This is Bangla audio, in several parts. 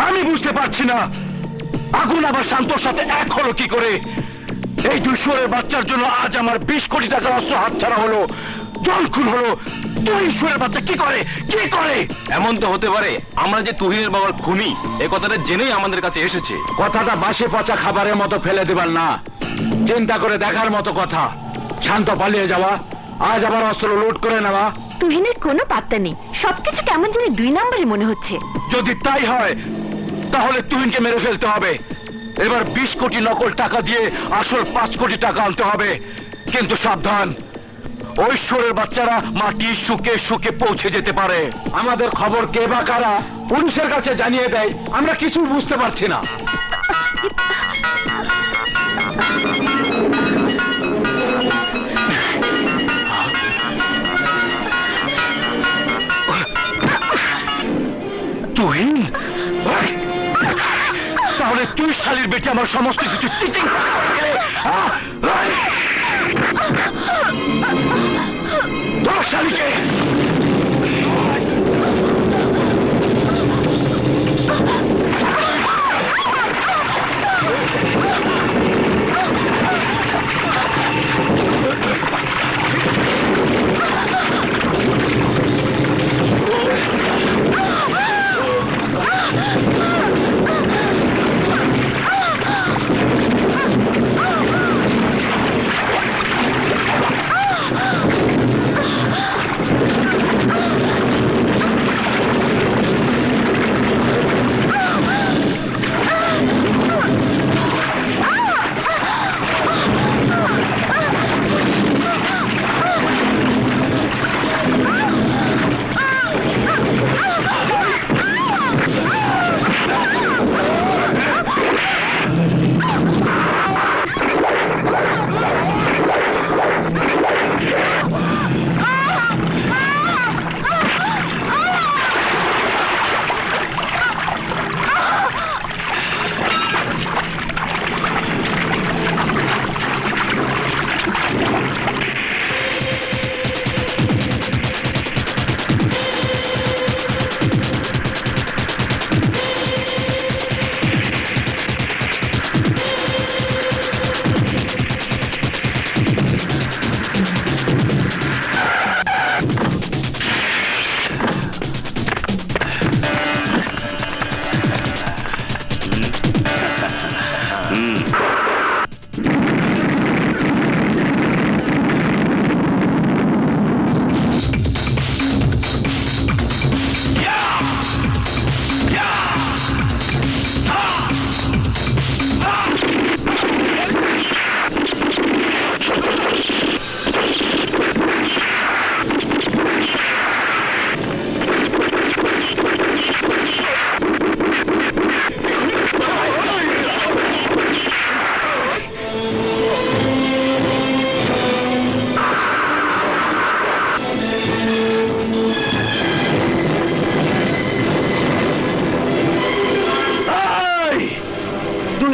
আমি বুঝতে পারছি না আগুন আবার শান্তর সাথে এক হলো কি করে। এই দুই শুয়োরের বাচ্চার জন্য আজ আমার 20 কোটি টাকার অস্ত্র হাতছাড়া হলো, জলখুন হলো। তুহিন শুয়োরের বাচ্চা কি করে কি করে? এমন তো হতে পারে আমরা যে তুহিনের বাবার খুনি এ কথাটা জেনেই আমাদের কাছে এসেছে। কথাটা বাসি পচা খাবারের মতো ফেলে দেবার না, চিন্তা করে দেখার মতো কথা। শান্ত পালিয়ে যাওয়া, আজ আবার অস্ত্র লুট করে নেওয়া। তুহিনের কোনো পাত্তা নেই, সবকিছু কেমন জানি 2 নম্বরই মনে হচ্ছে। যদি তাই হয় তাহলে তুহিনকে মেরে ফেলতে হবে। এবার 20 কোটি নকল টাকা দিয়ে আসল 5 কোটি টাকা আনতে হবে। কিন্তু সাবধান, ওই শুয়োরের বাচ্চারা মাটি শুকে শুকে পৌঁছে যেতে পারে। আমাদের খবর কে বা কারা পুলিশের কাছে জানিয়ে দেয়, আমরা কিছু বুঝতে পারছি না। তুহিন, তাহলে তুই শালির বেটি আমার সমস্ত কিছু চিটিং তোর শালিকে।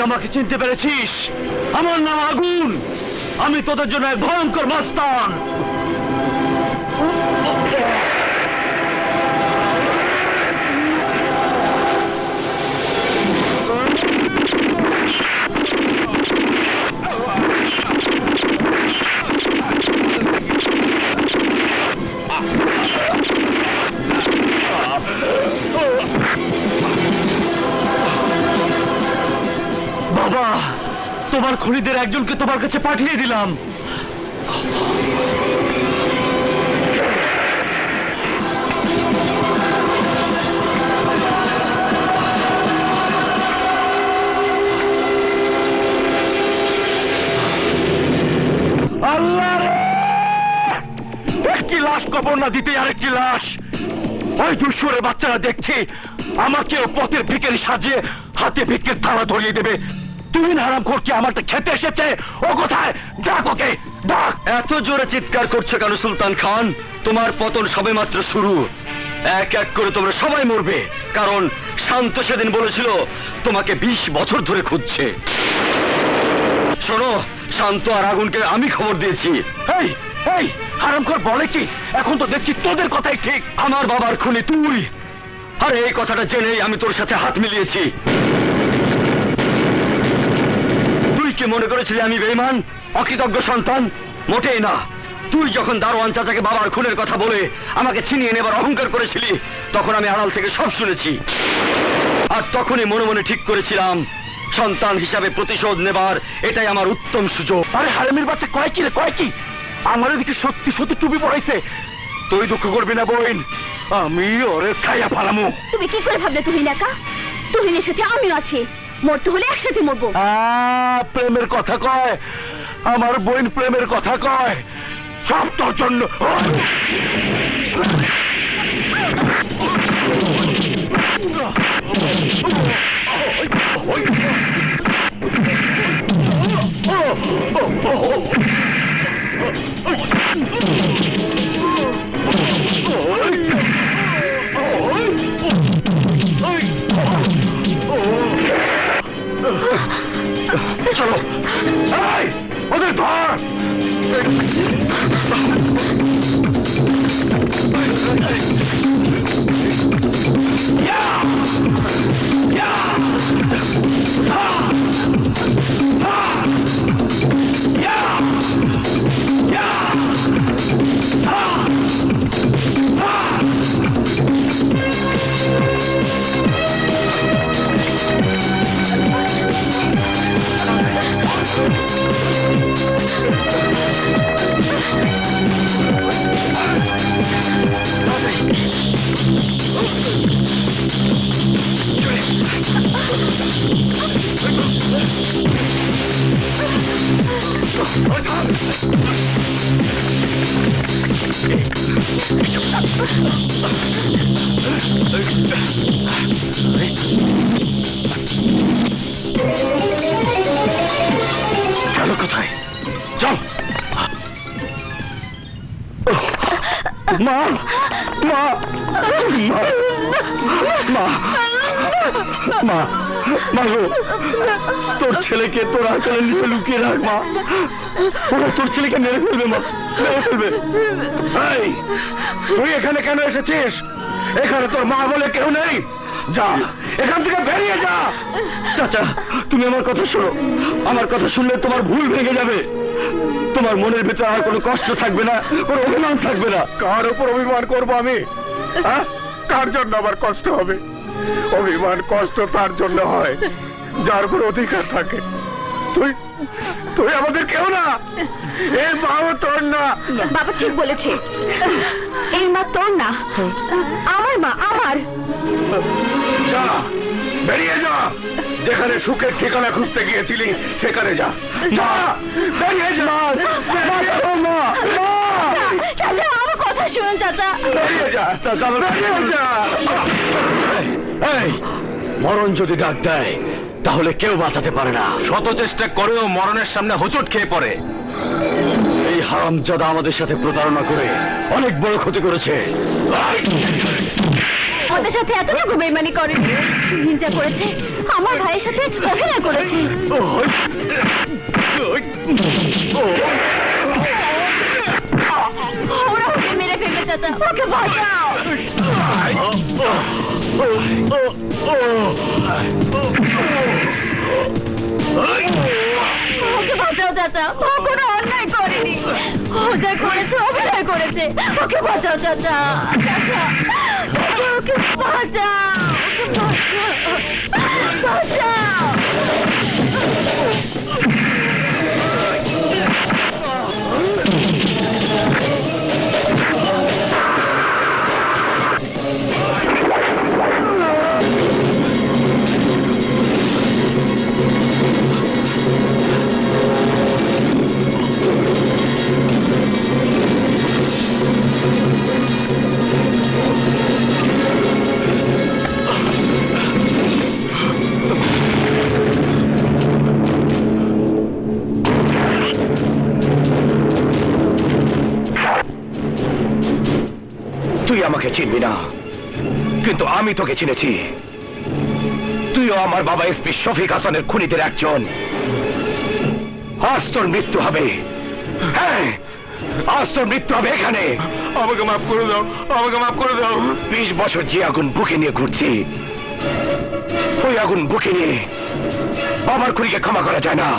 আমাকে চিনতে পেরেছিস? আমার নাম আগুন, আমি তোদের জন্য এক ভয়ঙ্কর মাস্তান। বাবা, তোমার খুনিদের একজনকে তোমার কাছে পাঠিয়ে দিলাম। আল্লাহ রে! একটি লাশ কবর না দিতে আরেকটি লাশ। ওই দুশোরে বাচ্চারা দেখছি আমাকে পথের ভিখারি সাজিয়ে হাতে ভিক্ষের থালা ধরিয়ে দেবে। তুহিন হারামখোর কি আমারটা খেতে এসেছে? ও কোথায়? ডাক ওকে, ডাক। এত জোরে চিৎকার করছো কেন সুলতান খান? তোমার পতন সবেমাত্র শুরু। এক এক করে তোমরা সবাই মরবে, কারণ শান্ত সেদিন বলেছিল তোমাকে 20 বছর ধরে খুঁজছে। শোনো, শান্ত আর আগুনকে আমি খবর দিয়েছি। এই এই হারামখোর বলে কি? এখন তো দেখছি তোদের কথাই ঠিক। আমার বাবার খুনি তুই, আরে এই কথাটা জেনেই আমি তোর সাথে হাত মিলিয়েছি। তুই কি মনে করেছিলি আমি বেঈমান, অকৃতজ্ঞ সন্তান? মোটেই না। তুই যখন দারোয়ান চাচাকে বাবার খুনের কথা বলে আমাকে ছিনিয়ে নেবার অহংকার করেছিলি, তখন আমি আড়াল থেকে সব শুনেছি। আর তখনই মনে মনে ঠিক করেছিলাম, সন্তান হিসাবে প্রতিশোধ নেবার এটাই আমার উত্তম সুযোগ। আরে হারামির বাচ্চা কয় কি রে, কয় কি? আমার এদিকে সত্যি সত্যি টুপি পড়াইছে। তুই দুঃখ করবি না বোন, আমি ওরে খাইয়া ফালামু। তুমি কি করে ভাবলে তুহিন একা? তুহিনের সাথে আমিও আছি, মরতে হলে একসাথে মরবো। প্রেমের কথা কয়, আমার বোন প্রেমের কথা কয়, সব তোর জন্য। চলো, এই, ওদের ধর। চলো, কোথায়? চল। মা, মা, মা, মা, মা গো, তোর ছেলেকে তোর আঁচলের নিচে লুকিয়ে রাখ মা। ওরা তোর ছেলেকে মেরে ফেলবে মা, মেরে ফেলবে। এই, তুই এখানে কেন এসেছিস? এখানে তোর মা বলে কেউ নেই। যা, এখান থেকে বেরিয়ে যা। চাচা, তুমি আমার কথা শোনো। আমার কথা শুনলে তোমার ভুল ভেঙে যাবে। তোমার মনের ভিতরে আর কোনো কষ্ট থাকবে না, কোনো অভিমান থাকবে না। কার উপর অভিমান করবো আমি? কার জন্য আবার কষ্ট হবে? অভিমান কষ্ট তার জন্য হয় যার উপর অধিকার থাকে। তুই তুই আমাদের কেউ না, এই মাও তোর না। বাবা ঠিক বলেছে, এই মা তোর না, আমার মা, আমার। যা, বেরিয়ে যা। যেখানে সুখের ঠিকানা খুঁজতে গিয়েছিলি সেখানে যা। যা, বেরিয়ে যা। চাচা, আমার কথা শুনুন চাচা। বেরিয়ে যা, বেরিয়ে যা। এই, মরণ যদি ডাক দেয় তাহলে কেউ বাঁচাতে পারে না। শত চেষ্টা করেও মরণের সামনে হোঁচট খেয়ে পড়ে। এই হারামজাদা আমাদের সাথে প্রতারণা করে অনেক বড় ক্ষতি করেছে। আমাদের সাথে এতটুকু বেইমানি করেনি। তুহিন যা করেছে, আমার ভাইয়ের সাথে অভিনয় করেছে। ওরা ওকে মেরে ফেলবে চাচা, ওকে বাঁচাও। ওকে বাঁচাও চাচা, ও কোনো অন্যায় করেনি। ও যা করেছে অভিনয় করেছে। ওকে বাঁচাও চাচা, চাচা, ওকে বাঁচাও, ওকে বাঁচাও। তুই আমাকে চিনবি না, কিন্তু আমি তোকে চিনেছি। তুইও আমার বাবা এসপি শফিক হাসানের খুনিদের একজন। আজ তোর মৃত্যু হবে। হ্যাঁ, আজ তোর মৃত্যু হবে এখানে। আমাকে মাফ করে দাও, আমাকে মাফ করে দাও। 20 বছর যে আগুন বুকে নিয়ে ঘুরছি, ওই আগুন বুকে নিয়ে বাবার খুনিকে ক্ষমা করা যায় না,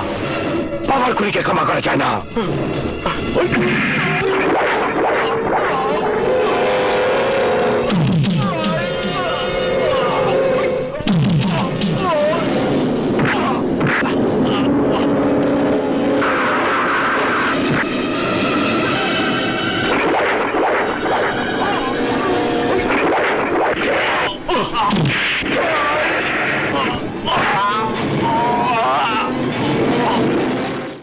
বাবার খুনিকে ক্ষমা করা যায় না।